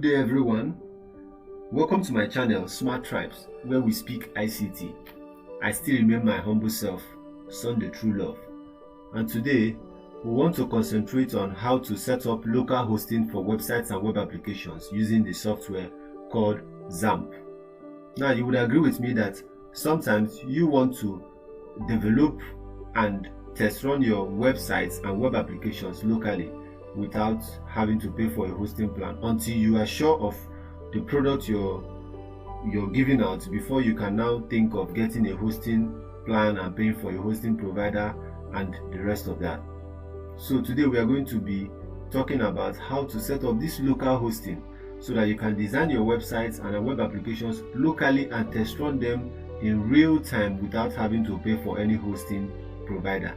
Good day everyone. Welcome to my channel Smart Tribes, where we speak ICT. I still remain my humble self, Sunday True Love. And today, we want to concentrate on how to set up local hosting for websites and web applications using the software called XAMPP. Now, you would agree with me that sometimes you want to develop and test run your websites and web applications locally without having to pay for a hosting plan until you are sure of the product you're giving out before you can now think of getting a hosting plan and paying for a hosting provider and the rest of that. So today we are going to be talking about how to set up this local hosting so that you can design your websites and web applications locally and test run them in real time without having to pay for any hosting provider.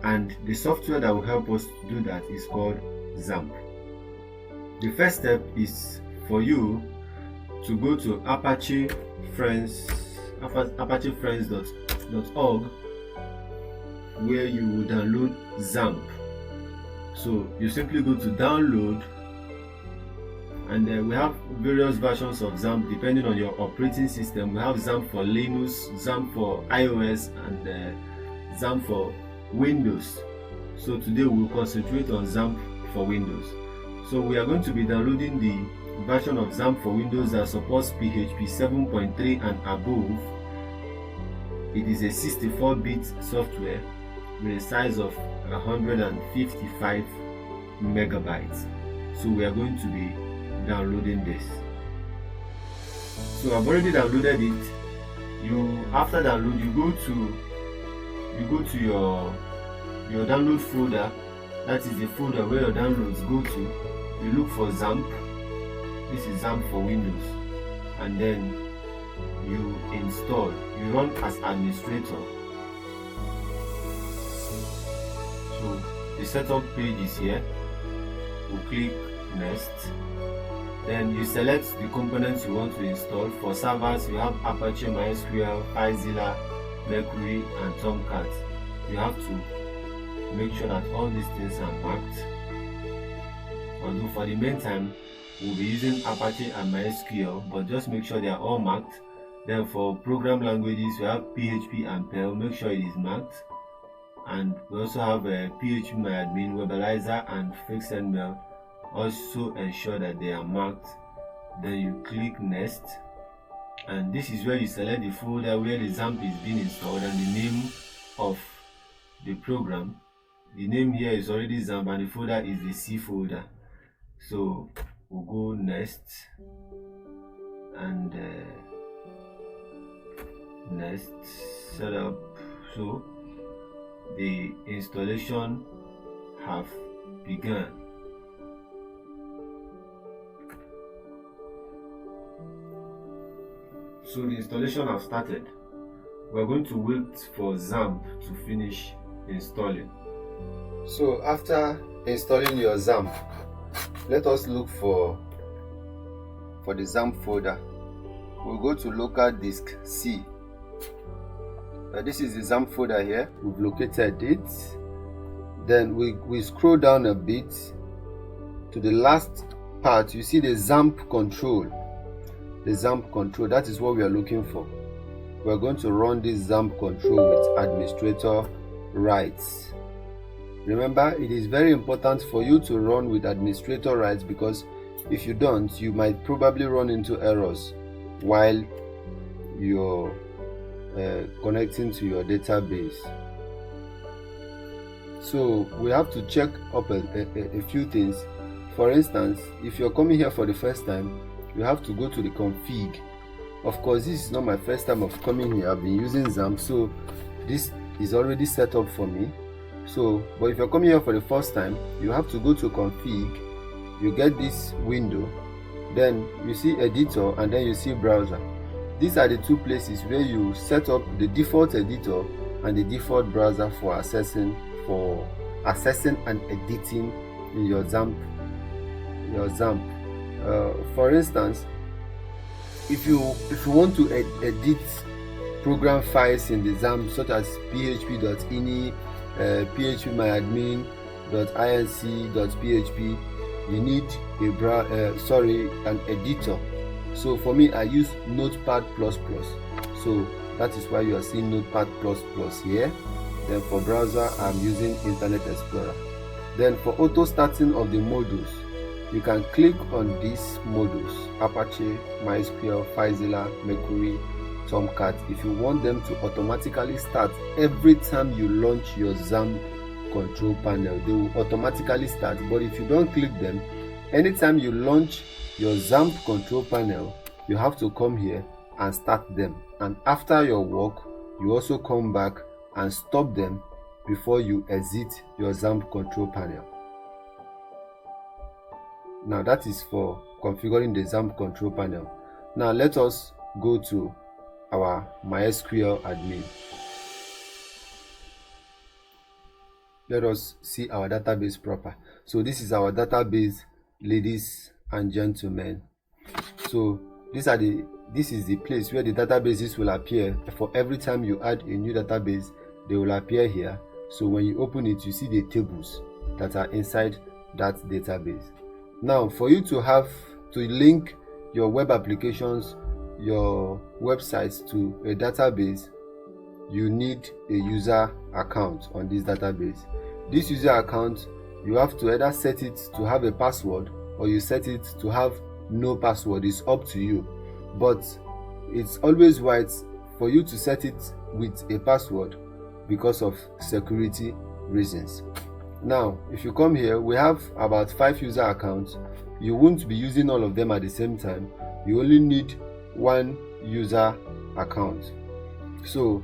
And the software that will help us do that is called XAMPP. The first step is for you to go to apachefriends.org, where you will download XAMPP. So you simply go to download, and we have various versions of XAMPP depending on your operating system. We have XAMPP for Linux, XAMPP for iOS, and XAMPP for Windows. So today we'll concentrate on XAMPP for Windows. So we are going to be downloading the version of XAMPP for Windows that supports PHP 7.3 and above. It is a 64-bit software with a size of 155 megabytes. So we are going to be downloading this. So I've already downloaded it. After download, you go to your download folder. That is the folder where your downloads go to. You look for XAMPP. This is XAMPP for Windows, and then you install. You run as administrator. So the setup page is here. You click next. Then you select the components you want to install. For servers, you have Apache, MySQL, FileZilla, Mercury, and Tomcat. You have to make sure that all these things are marked. Although for the meantime, we'll be using Apache and MySQL, but just make sure they are all marked. Then for program languages, we have PHP and Perl. Make sure it is marked. And we also have PHPMyAdmin, Webalizer, and FixedMail. Also ensure that they are marked. Then you click next, and this is where you select the folder where the XAMPP is being installed and the name of the program. The name here is already XAMPP and the folder is the C folder. So we'll go next, and next setup. So the installation have begun. So the installation have started. We're going to wait for XAMPP to finish installing. So after installing your XAMPP, let us look for the XAMPP folder. We'll go to local disk C. This is the XAMPP folder here. We've located it. Then we scroll down a bit to the last part. You see the XAMPP control. The XAMPP control, that is what we are looking for. We're going to run this XAMPP control with administrator rights. Remember, it is very important for you to run with administrator rights, because if you don't, you might probably run into errors while you're connecting to your database. So we have to check up a few things. For instance, if you're coming here for the first time, you have to go to the config. Of course, this is not my first time of coming here. I've been using XAMPP, so this is already set up for me. So, but if you're coming here for the first time, you have to go to config. You get this window, then you see editor, and then you see browser. These are the two places where you set up the default editor and the default browser for accessing and editing in your XAMPP. For instance, if you want to edit program files in the XAMPP, such as php.ini, phpMyAdmin.inc.php, you need an editor. So for me, I use Notepad++. So that is why you are seeing Notepad++ here. Then for browser, I'm using Internet Explorer. Then for auto starting of the modules, you can click on these modules: Apache, MySQL, FileZilla, Mercury, Tomcat. If you want them to automatically start every time you launch your XAMPP control panel, they will automatically start. But if you don't click them, anytime you launch your XAMPP control panel, you have to come here and start them. And after your work, you also come back and stop them before you exit your XAMPP control panel. Now that is for configuring the XAMPP control panel. Now let us go to our MySQL admin. Let us see our database proper. So this is our database, ladies and gentlemen. So this is the place where the databases will appear. For every time you add a new database, they will appear here. So when you open it, you see the tables that are inside that database. Now for you to link your web applications, your websites to a database, you need a user account on this database. This user account, you have to either set it to have a password or you set it to have no password. It's up to you, but it's always wise for you to set it with a password because of security reasons. Now if you come here, we have about 5 user accounts. You won't be using all of them at the same time. You only need one user account. So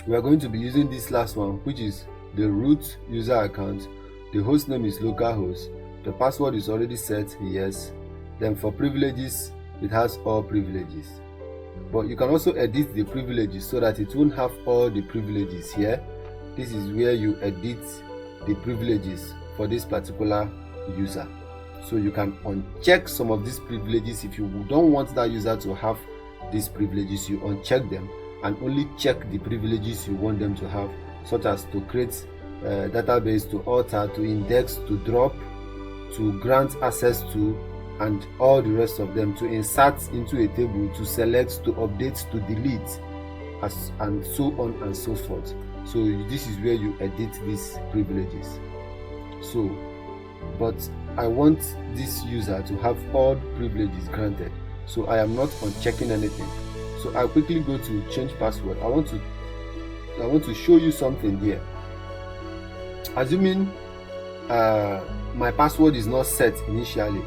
we are going to be using this last one, which is the root user account. The host name is localhost. The password is already set, yes. Then for privileges, it has all privileges. But you can also edit the privileges so that it won't have all the privileges here. This is where you edit the privileges for this particular user. So you can uncheck some of these privileges. If you don't want that user to have these privileges, you uncheck them and only check the privileges you want them to have, such as to create a database, to alter, to index, to drop, to grant access to, and all the rest of them, to insert into a table, to select, to update, to delete, and so on and so forth. So this is where you edit these privileges. So, but I want this user to have all privileges granted, so I am not unchecking anything. So I quickly go to change password. I want to show you something here. Assuming my password is not set initially,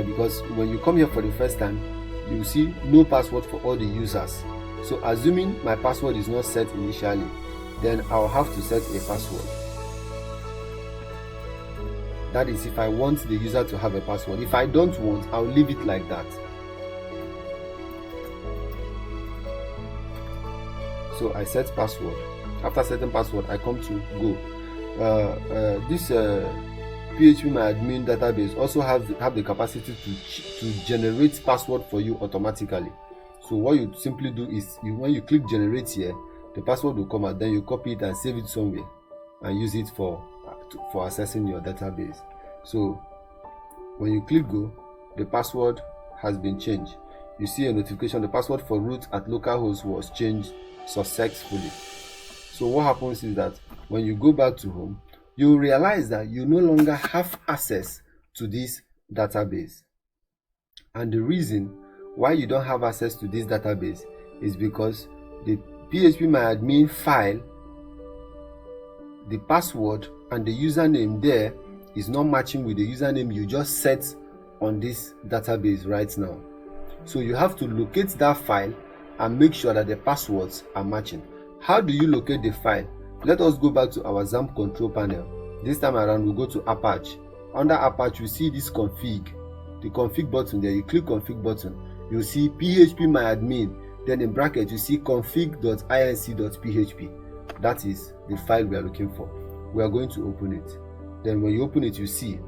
because when you come here for the first time, you see no password for all the users. So assuming my password is not set initially, then I'll have to set a password. That is if I want the user to have a password. If I don't want, I'll leave it like that. So I set password. After setting password, I come to go. This PHPMyAdmin database also have the capacity to generate password for you automatically. So what you simply do is, when you click generate here, the password will come out. Then you copy it and save it somewhere and use it for accessing your database. So when you click go, the password has been changed. You see a notification: the password for root at localhost was changed successfully. So what happens is that when you go back to home, you realize that you no longer have access to this database. And the reason why you don't have access to this database is because the PHPMyAdmin file, the password and the username there is not matching with the username you just set on this database right now. So you have to locate that file and make sure that the passwords are matching. How do you locate the file? Let us go back to our XAMPP control panel. This time around, we go to Apache. Under Apache, you see this config, the config button there. You click config button, you see PHPMyAdmin. Then in bracket, you see config.inc.php. That is the file we are looking for. We are going to open it. Then when you open it, you see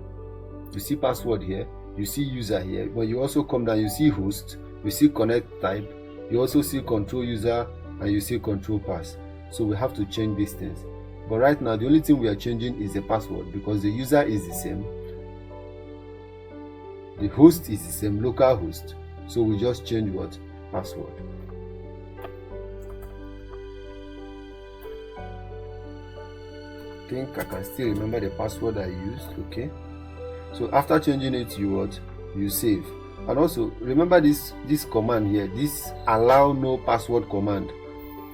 password here, you see user here. When you also come down, you see host, you see connect type, you also see control user, and you see control pass. So we have to change these things. But right now, the only thing we are changing is the password, because the user is the same. the host is the same, local host. So we just change what? Password. I think I can still remember the password I used. Okay, so after changing it, you save. And also remember this command here, this allow no password command.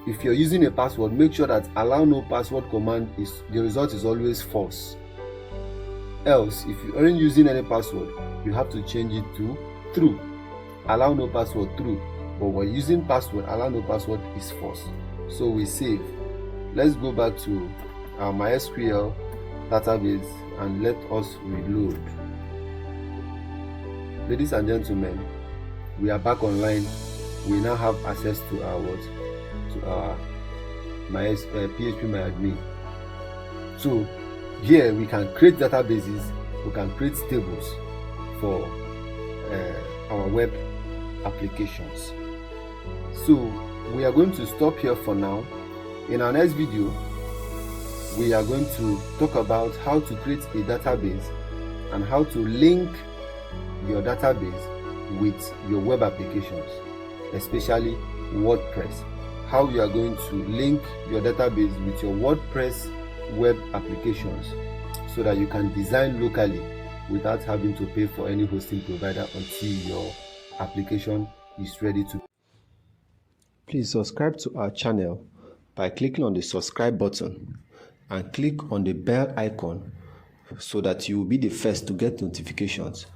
If you're using a password, make sure that allow no password command is the result is always false. Else, if you aren't using any password, you have to change it to true. Allow no password true, but when using password, allow no password is false. So we save. Let's go back to our MySQL database and let us reload. Ladies and gentlemen, we are back online. We now have access to our PHPMyAdmin. So here we can create databases, we can create tables for our web applications. So we are going to stop here for now. In our next video, we are going to talk about how to create a database and how to link your database with your web applications, especially WordPress. How you are going to link your database with your WordPress web applications so that you can design locally without having to pay for any hosting provider until your application is ready to. Please subscribe to our channel by clicking on the subscribe button and click on the bell icon so that you will be the first to get notifications